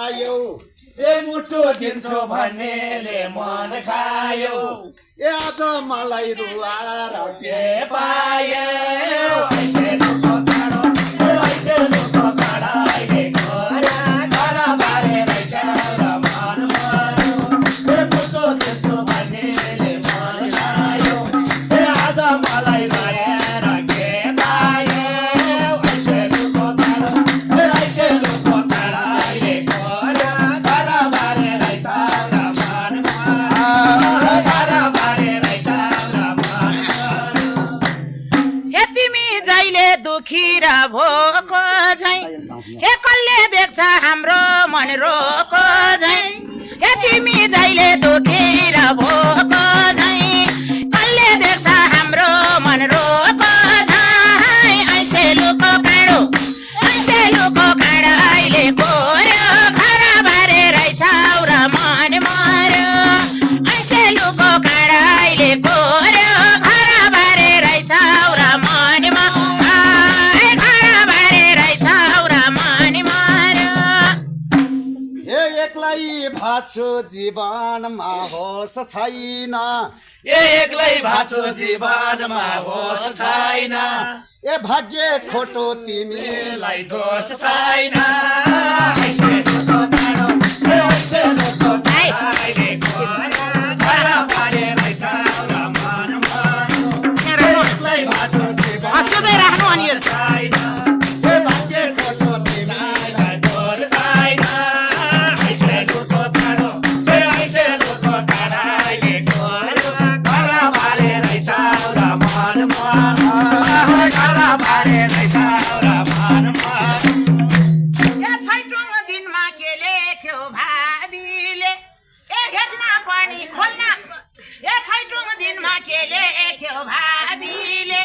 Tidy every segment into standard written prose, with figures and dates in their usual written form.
खायो मुटु दिन्छु भन्नेले मन खायो आज मलाई रुवाएर के पायो ऐसे लुको काँडो ऐसे लुको काँडा अहिले घर बारे रहेछ र मन मर्यो मुटु दिन्छु भन्नेले मन खायो आज मलाई रुवाएर के पायो ऐसे लुको काँडो ऐसे लुको काँडा अहिले घर बारे रहेछ र मन मर्यो घर बारे रहेछ र मन मर्यो हे तिमी जहिले दुखी र भोको झै हे कसले देख्छ हाम्रो मन रोको झै हे तिमी जहिले दुखी र भोको झै कसले देख्छ हाम्रो मन रोको झै ऐसे लुको काँडो अहिले कोर्यो घर बारे रहेछ र मन मर्यो ऐसे लुको काँडो अहिले कोर्यो घर बारे रहेछ र मन मर्यो घर बारे रहेछ र मन मर्यो एक्लै भाछु जीवनमा होस छैन एक्लै भाछु जीवनमा होस छैन भाग्य खोटो तिमीलाई दोष छैन ऐसे लुको काँडो ऐसे लुको काँडो अहिले घर बारे रहेछ र मन मर्यो एक्लै भाछु अचुदै राख्नु अनि छैन भाग्य खोटो तिमीलाई दोष छैन ऐसे लुको काँडो ऐसे लुको काँडो अहिले घर बारे रहेछ र मन मर्यो घर बारे रहेछ र मन मर्यो ए छैटौँ दिनमा के लेख्यो भाबीले ए हेर्न पनि खोल्न ए छैटौँ दिनमा के लेख्यो भाबीले ए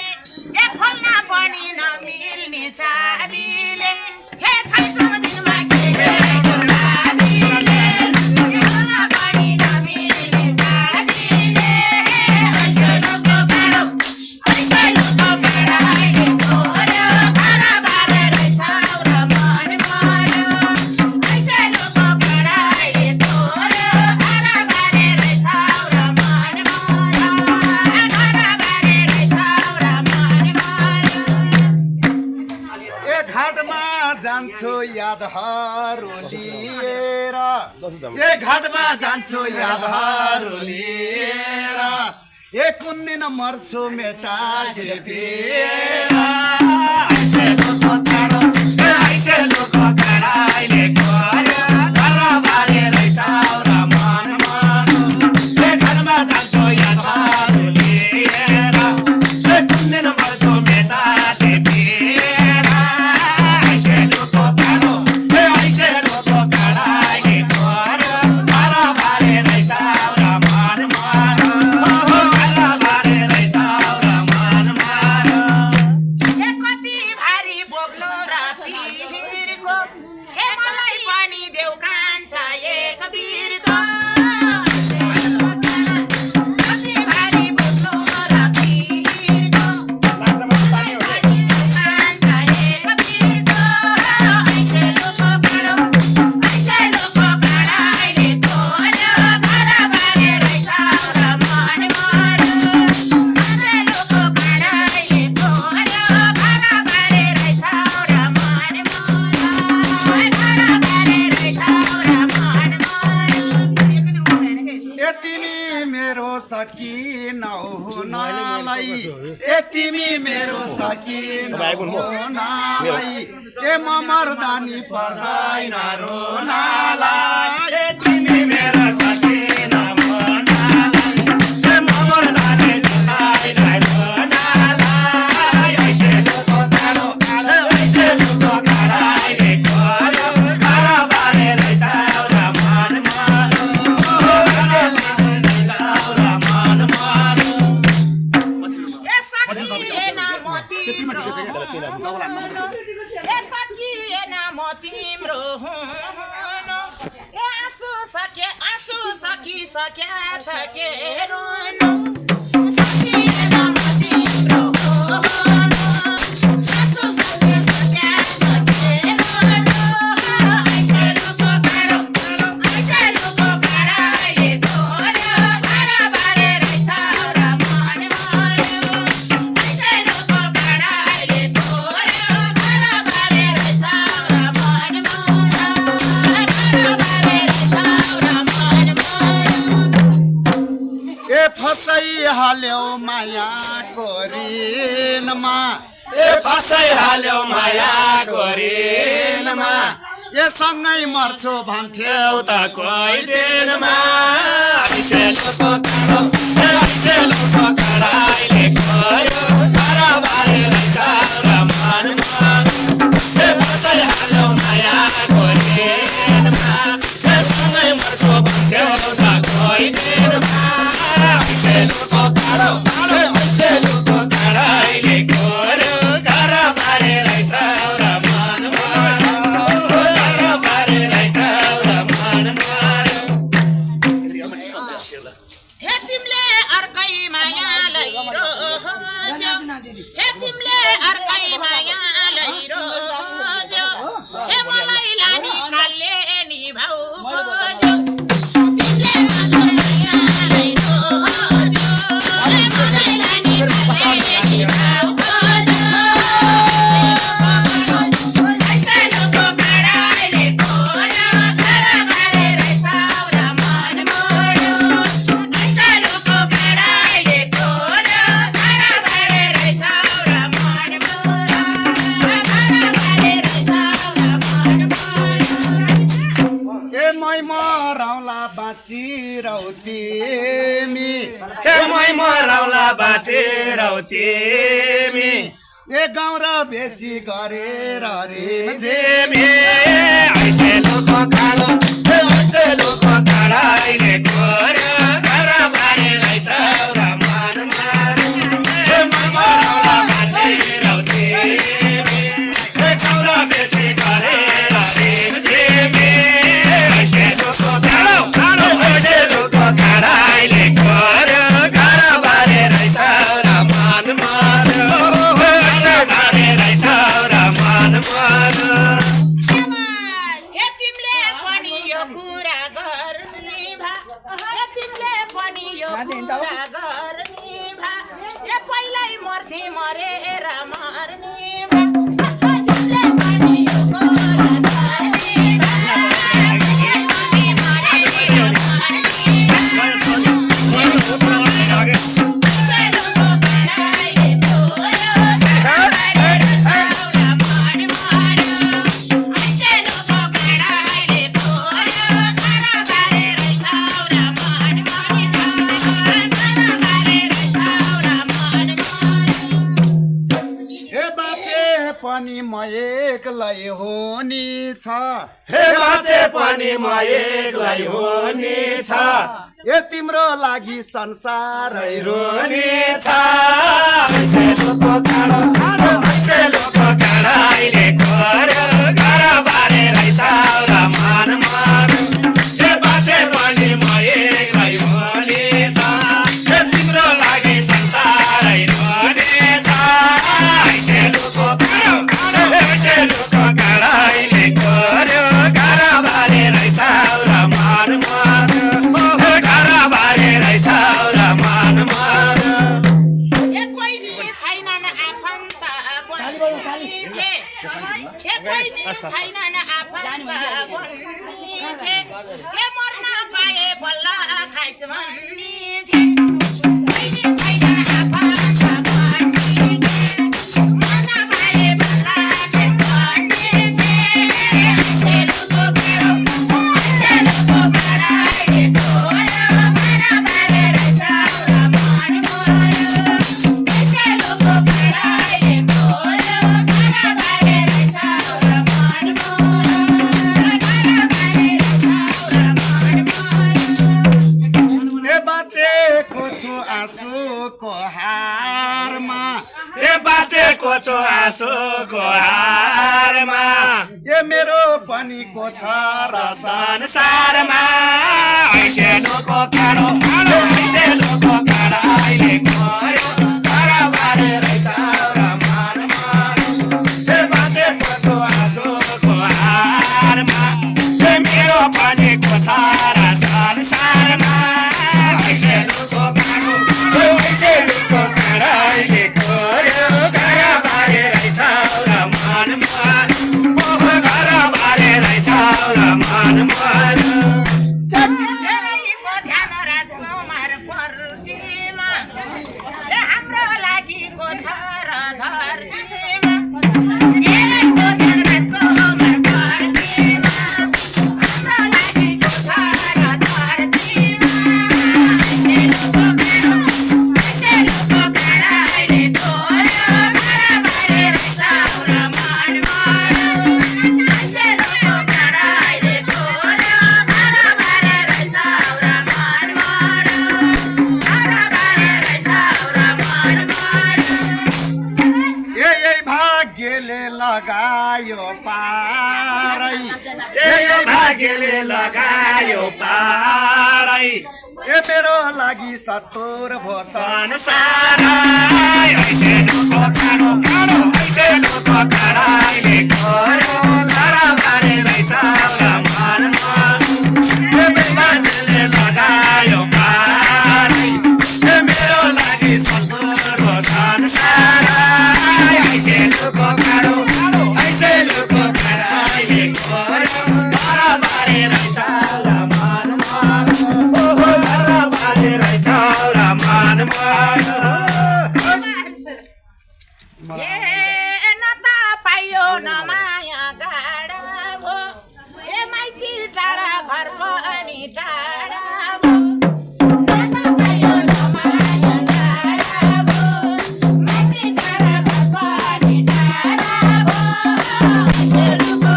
खोल्न पनि नमिल्ने चाबीले हे छैटौँ दिनमा के लेख्यो भाबीले खोल्न पनि नमिल्ने चाबीले ऐसे लुको काँडो अहिले कोर्यो घर बारे रहेछ र मन मर्यो ऐसे लुको काँडो अहिले कोर्यो घर बारे रहेछ र मन मर्यो घर बारे रहेछ र मन मर्यो घाटमा जान्छु यादहरू लिएर घाटमा जान्छु यादहरू लिएर कुन दिन मर्छु मेटा फिरेर ऐसे लुको काँडो ऐसे लुको काँडो अहिले कोर्यो घर बारे रहेछ र मन मर्यो घरमा जान्छु यादहरू लिएर कुन दिन मर्छु मेटा फिरेर ऐसे लुको काँडो ऐसे लुको काँडो अहिले कोर्यो घर बारे रहेछ र मन मर्यो घर बारे रहेछ र मन मर्यो ए कति भारी बोक्लो र पिरको हे मलाई पनि देऊ कान्छ एक बिरको कति भारी बोक्लो र पिरको मलाई पनि देऊ कान्छ एक बिरको ऐसे लुको काँडो अहिले कोर्यो घर बारे रहेछ र मन मर्यो ऐसे लुको काँडो अहिले कोर्यो घर बारे रहेछ र मन मर्यो घर बारे रहेछ र मन मर्यो तिमी मेरो सकिनौ हुनलाई तिमी मेरो सकिनौ हुनलाई म मर्दानी पर्दैन रोनालाई तिमी मेरो सकिनौ हुनलाई म मर्दानी पर्दैन रोनालाई ऐसे लुको काँडो ऐसे लुको काँडो अहिले कोर्यो घर बारे रहेछ र मन मर्यो घर बारे रहेछ र मन मर्यो ए सकिएन म तिम्रो ए सकिएन म तिम्रो हुनु ए आँसु सकिसक्या छ के रोनु सकिएन म तिम्रो हुनु आँसु सकिसक्या छ के रोनु ऐसे लुको काँडो हाल्यो मायाको ऋणमा फसाइहाल्यो मायाको ऋणमा ए सँगै मर्छु भन्थ्यौ त कोही दिनमा ऐसेलुको काँडाले गयो घरबारे रहेछ र मनमा फसाइहाल्यो मायाको ऋणमा सँगै मर्छु भन्थ्यौ त कोही दिनमा ऐसेलुको काँडाले गयो घरबारे रहेछ र मनमा हे तिमीले अर्कै माया लैरोज्यौ हे तिमीले अर्कै माया लैरोज्यौ हे मलाई लानी कालले निभाउ खोज्यौ तिमीले अर्कै माया लैरोज्यौ हे मलाई लानी कालले निभाउ खोज्यौ ऐसेलुको काँडाले गयो घरबारे रहेछ र मनमा बाँचिरौ तिमी मै मराउला बाँचेरौ तिमी ए गाउँ र बेसी गरेर रे जेमी ऐसेलुको काँडाले गयो घरबारे रहेछ र मनमा मराउला बाँचेरौ तिमी गाउँ र बेसी गरेर रे जेमी ऐसेलुको काँडाले गयो घरबारे रहेछ र मनमा हे तिमीले पनि यो कुरा गर्ने भा हे तिमीले पनि यो कुरा गर्ने भा ए पहिल्यै मर्थे मरेर मर्ने भा तिमीले पनि यो कुरा गर्ने भा मर्थे मरेर पनि म एक्लै होनी छ हे बाँचे पनि म एक्लै होनी छ ए तिम्रो लागि संसारै रोनी छ ऐसेलुको काँडाले गयो घरबारे रहेछ र मनमा हे बाँचे पनि म एक्लै होनी छ हे तिम्रो लागि संसारै रोनी छ ऐसेलुको काँडाले गयो घरबारे रहेछ र मनमा घरबारे रहेछ र मनमा ए कोही नि छैनन् आफन्त बन्थे ए कोही नि छैनन् आफन्त बन्थे ए मर्न पाए बल्ल खाइस भन्ने थिए कोही नि छैन आफन्त बन्थे मर्न पाए बल्ल खाइस भन्ने थिए ऐसेलुको काँडाले गयो घरबारे रहेछ र मनमा ऐसेलुको काँडाले गयो घरबारे रहेछ र मनमा घरबारे रहेछ र मनमा ए बाँचेको छु आँसुको हारमा ए बाँचेको छु आँसुको हारमा ए मेरो पनि को छ र संसारमा ऐसेलुको काँडाले गयो घरबारे रहेछ र मनमा ए बाँचेको छु आँसुको हारमा ए मेरो पनि को छ र संसारमा ऐसेलुको काँडाले गयो घरबारे रहेछ र मनमा घरबारे रहेछ र मनमा धेरैको ध्यान राजकुमार पर्तीमा भाग्यले लगायो पारै ए मेरो लागि सत्तोर भो संसारै ऐसे लुको काँडो काँडो ऐसे लुको काँडाले गर्यो लराबारे रहेछ र मनमा भाग्यले लगायो पारै ए मेरो लागि सत्तोर भो संसारै ऐसे लुको काँडो काँडो ऐसे लुको काँडाले गर्यो लराबारे रहेछ र मनमा लराबारे रहेछ र मनमा न त पाइयो न माया गाडा भो ए माइती टाढा घर पनि टाढा भो न त पाइयो न माया गाडा भो माइती टाढा घर पनि टाढा भो ऐसे लुको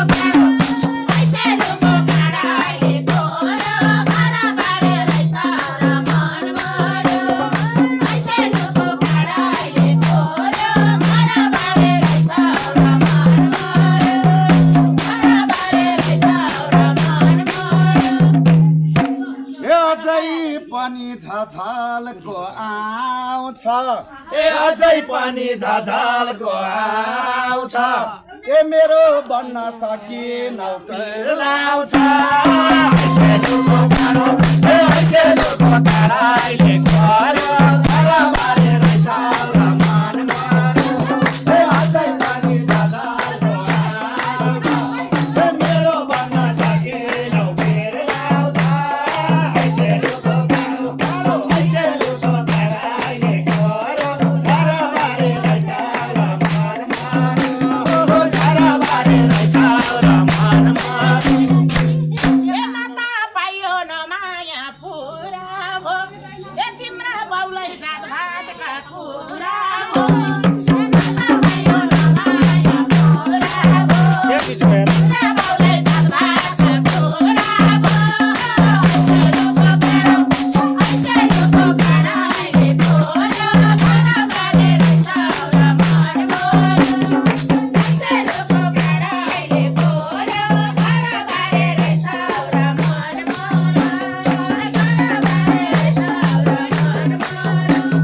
काँडाले गोरो घरबारे रहेछ र मनमा ऐसे लुको काँडाले गोरो घरबारे रहेछ र मनमा घरबारे रहेछ र मनमा ए अझै पनि झझलको आउँछ ए अझै पनि झझलको आउँछ ए मेरो बन्न सकिनौ पिर लाउँछ ऐसे लुको काँडो ए ऐसे लुको काँडाले गर्यो लराबारे रहेछ र मनमा ए अझै पनि झझलको आउँछ ए मेरो बन्न सकिनौ पिर लाउँछ ऐसे लुको काँडो ऐसे लुको काँडाले गर्यो लराबारे रहेछ र मनमा लराबारे रहेछ र मनमा ए न त पाइयो न माया पुरा भो ए तिम्रा बाउलाई जात भातका कुरा भो ए न त पाइयो न माया पुरा भो तिम्रा बाउलाई जात भातका कुरा भो ऐसे लुको काँडाले गोरो घरबारे रहेछ र मनमा ऐसे लुको काँडाले गोरो घरबारे रहेछ र मनमा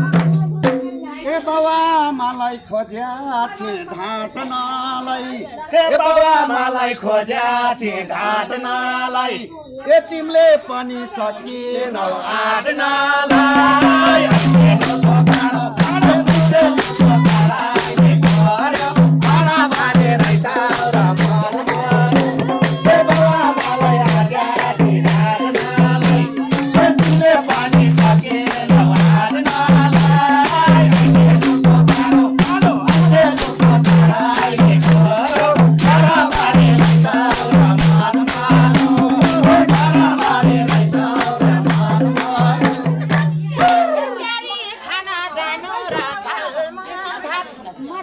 ए बाबा मलाई खोज्या थिए ढाँट्नलाई हे बाबा मलाई खोज्या थिए ढाँट्नलाई ए तिमीले पनि सकिनौ आँट्नलाई ऐसे लुको काँडो काँडो ऐसे लुको काँडाले गर्यो लराबारे रहेछ र मनमा हे बाबा मलाई खोज्या थिए ढाँट्नलाई हे तिमीले पनि सकिनौ आँट्नलाई ऐसे लुको काँडो काँडो ऐसे लुको काँडाले गर्यो लराबारे रहेछ र मनमा लराबारे रहेछ र मनमा प्यारी खाना जानु र थालमा भात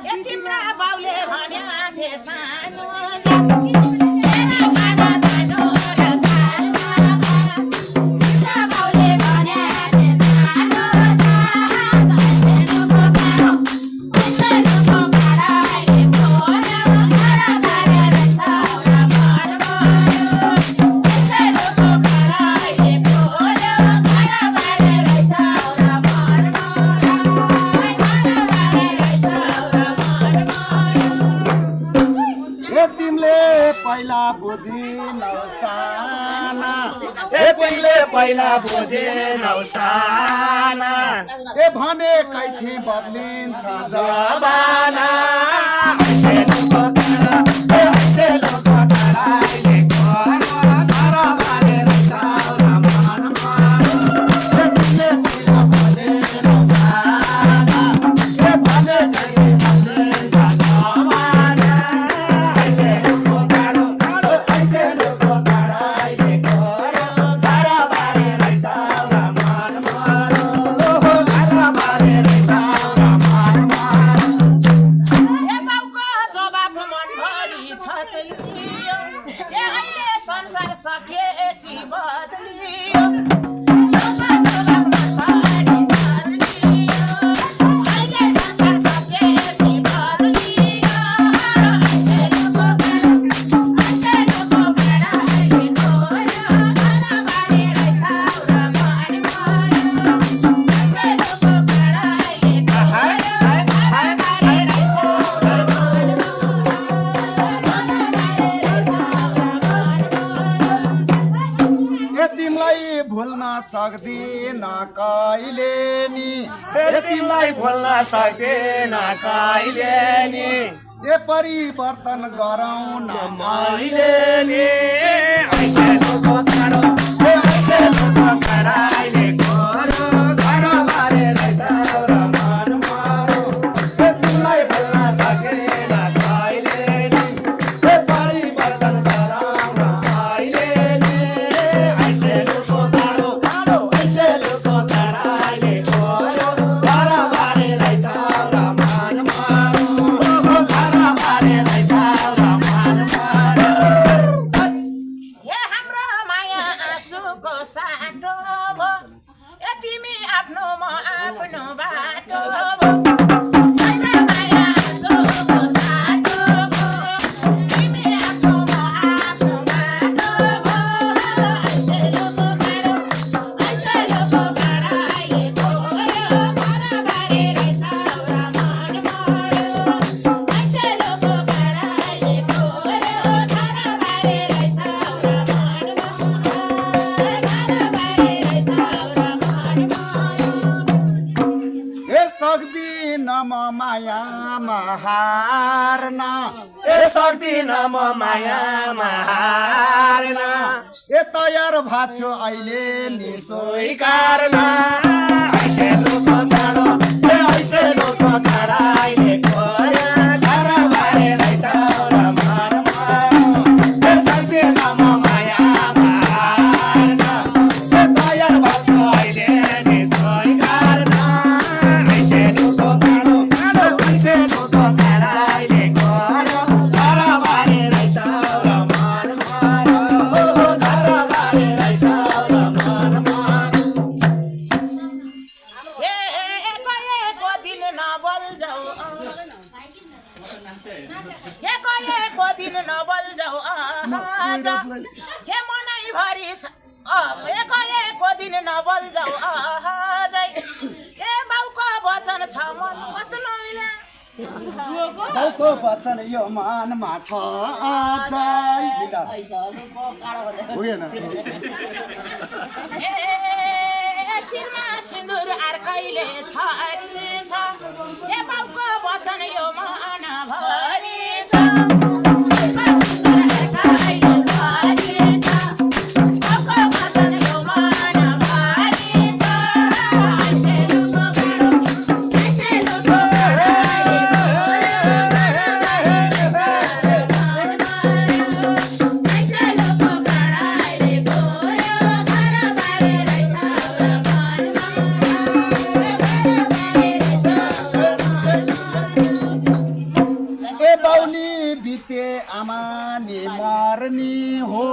ए तिम्रा बाउले भन्या थिए सानो जात प्यारी खाना जानु र थालमा भात तिम्रा बाउले भन्या थिए सानो जात ऐसे लुको काँडाले गोरो घरबारे रहेछ र मनमा ऐसे लुको काँडाले गोरो घरबारे रहेछ र मनमा घरबारे रहेछ र मनमा ए तिमीले पहिला बुझिनौ साना ए तिमीले पहिला बुझेनौ साना ए भने कैथी बदलिन्छ जमाना ऐसे लुको काँडो ए ऐसे लुको काँडाले गर्यो लराबारे रहेछ र मनमा ए तिमीले पहिला बुझेनौ साना ए भने कैथी बदलिन्छ जमाना ऐसे लुको काँडो काँडो ऐसे लुको काँडाले गर्यो लराबारे रहेछ र मनमा लराबारे रहेछ र मनमा ए बाउको जवाफ मनभरि छतलियो ए अहिले संसार सकिएपछि बदलियो बाउको जवाफ मनभरि छतलियो अहिले संसार सकिएपछि बदलियो ऐसे लुको काँडाले गोरो तिमीलाई भुल्न सक्दिन कहिले नि तिमीलाई भुल्न सक्दैन कहिले नि ए परिवर्तन गरौँ न मैले नि ऐसे लोको काँडो ऐसे लोको काँडा अहिले घरो घर बारे रहेछ र मन मारो तिमीलाई भुल्न सकेन कहिले नि परिवर्तन गरौँ न अहिले नि ऐसे लोको काँडो ऐसे लोको काँडा अहिले घरो घर बारे रहेछ र मन मारो हे हाम्रो माया आँसुको साटो भो ए तिमी आफ्नो म आफ्नो बाटो भो मेरो माया आँसुको साटो भो तिमी आफ्नो म आफ्नो बाटो भो ऐसे लोको काँडा अहिले गयो घरबारे रहेछ र मन मर्यो ऐसे लोको काँडा अहिले गयो घरबारे रहेछ र मन ए सक्दिन म मायामा हार्न ए सक्दिन म मायामा हार्न ए तयार भएको छु अहिले नि स्वीकार्न ऐसे लोको काँडो ऐसे लोको काँडा अहिले खोया घर बारे रहेछ र मन मारो ए सक्दिन म मायामा हार्न ए तयार भएको छु अहिले नि स्वीकार्न ऐसे लोको काँडो ऐसे लोको काँडा अहिले खोया घर बारे रहेछ र मन मारो घर बारे रहेछ र मन मारो हे कहिलेको दिन नबोल्छौ हे कहिलेको दिन नबोल्छौ आज हे मनैभरि छ हे कहिलेको दिन नबोल्छौ अझै ए बाउको वचन छ मन कस्तो नमिला बाउको वचन यो मनमा छ अझै होइन ए शिरमा सिन्दुर अर्कैले छरी छ हे बाउको वचन यो मनभरि छ शिरमा सिन्दुर अर्कैले छरी छ बाउको वचन यो मनभरि छ ऐसे लोको काँडो ऐसे लोको काँडा ऐसे लोको काँडा अहिले गयो घरबारे रहेछ र ए बाउनी बिते आमा नि मर्नी हो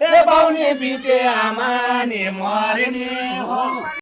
ए बाउनी बिते आमा नि मर्ने हो